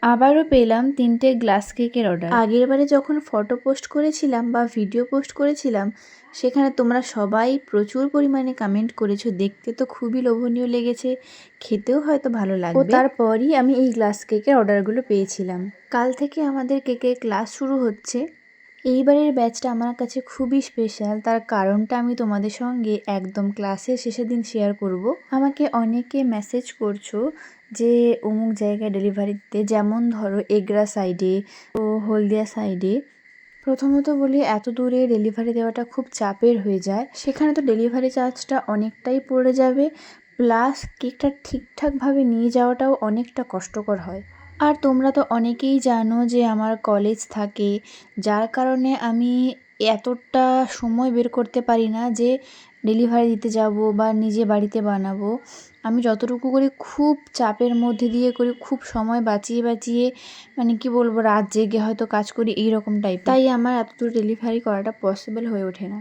আবারও পেলাম 3টে গ্লাস কেকের অর্ডার। আগেরবারে যখন ফটো পোস্ট করেছিলাম বা ভিডিও পোস্ট করেছিলাম, সেখানে তোমরা সবাই প্রচুর পরিমাণে কমেন্ট করেছো, দেখতে তো খুবই লোভনীয় লেগেছে, খেতেও হয়তো ভালো লাগবে। ও তারপরই আমি এই গ্লাস কেকের অর্ডারগুলো পেয়েছিলাম। কাল থেকে আমাদের কেকের ক্লাস শুরু হচ্ছে। এইবারের ব্যাচটা আমার কাছে খুবই স্পেশাল, তার কারণটা আমি তোমাদের সঙ্গে একদম ক্লাসের শেষের দিন শেয়ার করব। আমাকে অনেকে মেসেজ করছো যে অমুক জায়গায় ডেলিভারি দিতে, যেমন ধরো এগরা সাইডে ও হলদিয়া সাইডে। প্রথমত বলি, এত দূরে ডেলিভারি দেওয়াটা খুব চাপের হয়ে যায়, সেখানে তো ডেলিভারি চার্জটা অনেকটাই পড়ে যাবে, প্লাস কেকটা ঠিকঠাকভাবে নিয়ে যাওয়াটাও অনেকটা কষ্টকর হয়। আর তোমরা তো অনেকেই জানো যে আমার কলেজ থাকে, যার কারণে আমি এতটা সময় বের করতে পারি না যে ডেলিভারি দিতে যাব বা নিজে বাড়িতে বানাবো। আমি যতটুকু করি খুব চাপের মধ্যে দিয়ে করি, খুব সময় বাঁচিয়ে বাঁচিয়ে, মানে কি বলবো, রাত জেগে হয়তো কাজ করি, এই রকম টাইপ। তাই আমার এত দূর ডেলিভারি করাটা পসিবল হয়ে ওঠে না।